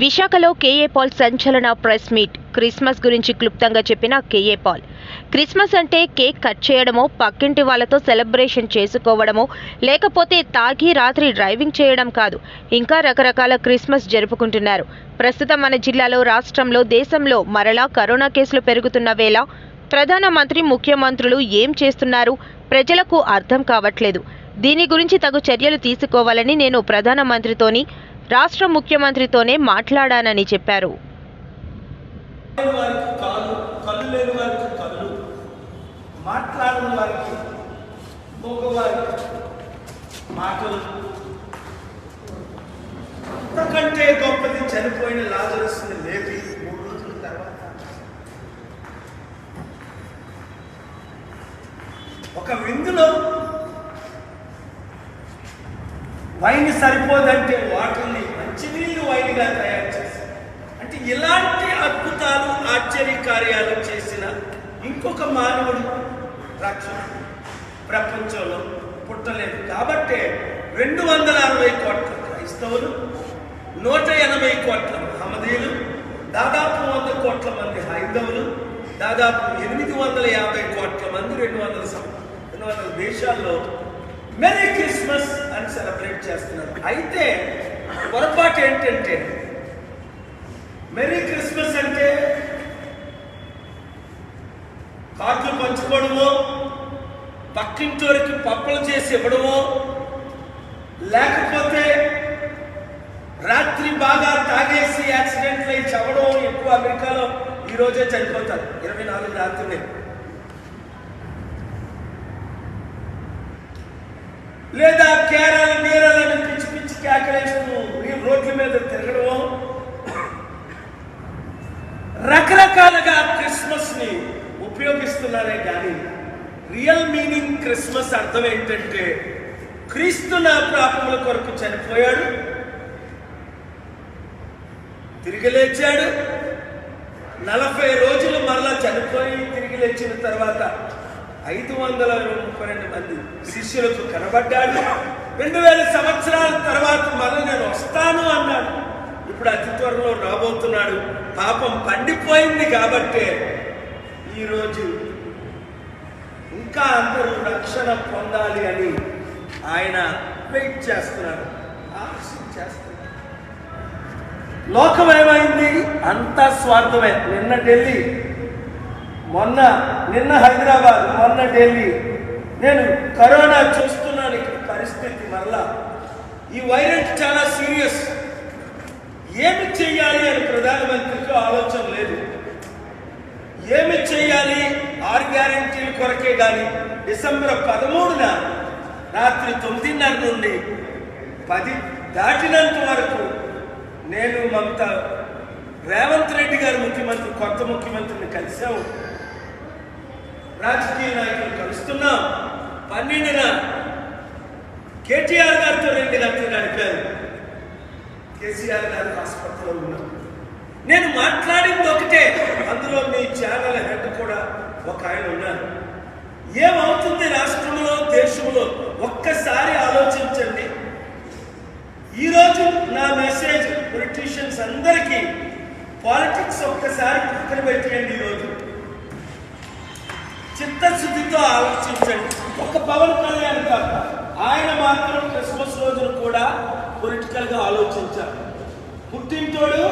విశాఖలో KA Paul సంచలన press meet. Christmas గురించి క్లుప్తంగా చెప్పిన కేఏ పాల్. క్రిస్మస్ అంటే కేక్ కట్ చేయడమో, పక్కింటి వాళ్ళతో సెలబ్రేషన్ చేసుకోవడమో, లేకపోతే తాగి రాత్రి డ్రైవింగ్ చేయడం కాదు. ఇంకా రకరకాల క్రిస్మస్ జరుపుకుంటున్నారు. ప్రస్తుతం మన జిల్లాలో, రాష్ట్రంలో, దేశంలో మరలా కరోనా కేసులు పెరుగుతున్న వేళ ప్రధానమంత్రి, ముఖ్యమంత్రులు ఏం చేస్తున్నారు ప్రజలకు అర్థం కావట్లేదు. దీని గురించి తగు చర్యలు తీసుకోవాలని నేను ప్రధానమంత్రితోని, రాష్ట్ర ముఖ్యమంత్రితోనే మాట్లాడానని చెప్పారు. మాట్లాడని వారికి మగవారికి మాటలు అంతకంటే గొప్పది చనిపోయిన లాజరస్ని లేపి 3 రోజుల తర్వాత ఒక విందులో వైన్ సరిపోదంటే వాటర్ని మంచినీళ్ళు వైన్గా తయారు చేశారు. అంటే ఇలాంటి అద్భుతాలు, ఆశ్చర్యకార్యాలు చేసిన ఇంకొక మానవుడు రక్షకుడు ప్రపంచంలో పుట్టలేదు. కాబట్టి 260 కోట్ల క్రైస్తవులు, 180 కోట్ల మహమ్మదీయులు, దాదాపు 100 కోట్ల మంది హైందవులు, దాదాపు 850 కోట్ల మంది 200 దేశాల్లో మెరీ క్రిస్మస్ అని సెలబ్రేట్ చేస్తున్నారు. అయితే పొరపాటు ఏంటంటే, మెరీ క్రిస్మస్ అంటే కార్డులు పంచుకోవడమో, పక్కింటోరికి పప్పలు చేసి ఇవ్వడమో, లేకపోతే రాత్రి బాగా తాగేసి యాక్సిడెంట్లు అయి చవడం. ఎక్కువ అమెరికాలో ఈ రోజే చనిపోతారు, 24 రాత్రులే. లేదా కేరళ నీరలని పిచ్చి పిచ్చి కేకలేస్తూ రోడ్ల మీద తిరగడమో, రకరకాలుగా క్రిస్మస్ ని ఉపయోగిస్తున్నారే కానీ రియల్ మీనింగ్ క్రిస్మస్ అర్థం ఏంటంటే, క్రీస్తు నా పాపముల కొరకు చనిపోయాడు, తిరిగి లేచాడు, 40 రోజులు మరలా చనిపోయి తిరిగి లేచిన తర్వాత 532 మంది శిష్యులకు కనబడ్డాడు. 2000 సంవత్సరాల తర్వాత మళ్ళీ నేను వస్తాను అన్నాడు. ఇప్పుడు అతి త్వరలో రాబోతున్నాడు. పాపం పండిపోయింది కాబట్టి ఈరోజు ఇంకా అందరూ రక్షణ పొందాలి అని ఆయన వెయిట్ చేస్తున్నాడు, ఆలస్యం చేస్తున్నాడు. లోకం ఏమైంది? అంతా స్వార్థమే. నిన్న ఢిల్లీ, నిన్న హైదరాబాద్, మొన్న ఢిల్లీ. నేను కరోనా చూస్తున్నాను ఇక్కడ పరిస్థితి. మరలా ఈ వైరస్ చాలా సీరియస్. ఏమి చెయ్యాలి అని ప్రధానమంత్రికి ఆలోచన లేదు. ఏమి చెయ్యాలి? 6 గ్యారెంటీల కొరకే కానీ డిసెంబర్ 13న రాత్రి 9:30 నుండి 10 దాటినంత వరకు నేను రేవంత్ రెడ్డి గారు ముఖ్యమంత్రి, కొత్త ముఖ్యమంత్రిని కలిసాము, రాజకీయ నాయకులు కలుస్తున్నాం. 12న కేటీఆర్ గారితో 2 గంటలు గడిపారు. కేసీఆర్ గారు హాస్పిటల్లో ఉన్నారు. నేను మాట్లాడింది ఒకటే, అందులో మీ ఛానల్ హెడ్ కూడా ఒక ఆయన ఉన్నారు. ఏమవుతుంది రాష్ట్రంలో, దేశంలో? ఒక్కసారి ఆలోచించండి. ఈరోజు నా మెసేజ్ పొలిటీషియన్స్ అందరికీ, పాలిటిక్స్ ఒక్కసారి పక్కన పెట్టేయండి. ఈరోజు చిత్తశుద్ధితో ఆలోచించండి. ఒక పవన్ కళ్యాణ్ కాక ఆయన మాత్రం క్రిస్మస్ రోజును కూడా పొలిటికల్ గా ఆలోచించారు. పుట్టింటోడు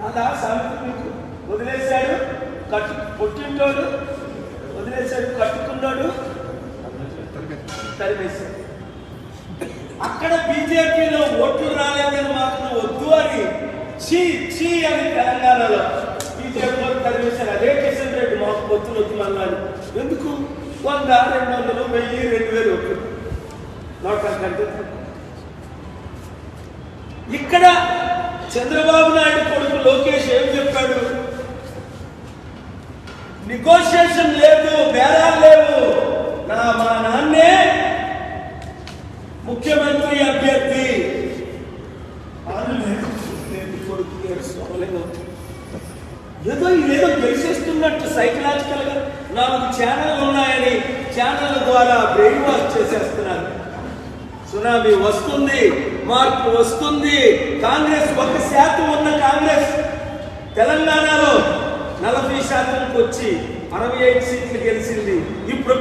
అలా సామెతకు వదిలేశాడు, పుట్టింటోడు వదిలేశాడు, కట్టుకున్నాడు తరిమేశాడు. అక్కడ బీజేపీలో ఓట్లు రాలేదని మాత్రం వద్దు అని చీ అని తెలంగాణలో బీజేపీ తరిమేశారు. అదే కిషన్ రెడ్డి మాకు పొత్తులు వద్దు అన్నాడు. ఎందుకు? 100, 200, 1000, 2000 ఓట్లు నోటంటే. ఇక్కడ చంద్రబాబు నాయుడు కొడుకు లోకేష్ ఏం చెప్పాడు? నెగోషియేషన్ లేదు, బేరాలు లేవు, మా నాన్నే ముఖ్యమంత్రి అభ్యర్థి. ఏదో గెలిచేస్తున్నట్టు సైకలాజికల్ గా 4 ఛానళ్ళు ఉన్నాయని ఛానళ్ళ ద్వారా బ్రెయిన్ వాష్ చేసేస్తున్నారు. సునామీ వస్తుంది, మార్పు వస్తుంది. కాంగ్రెస్ 1% ఉన్న కాంగ్రెస్ తెలంగాణలో 40% వచ్చి 65 సీట్లు గెలిచింది. ఇప్పుడు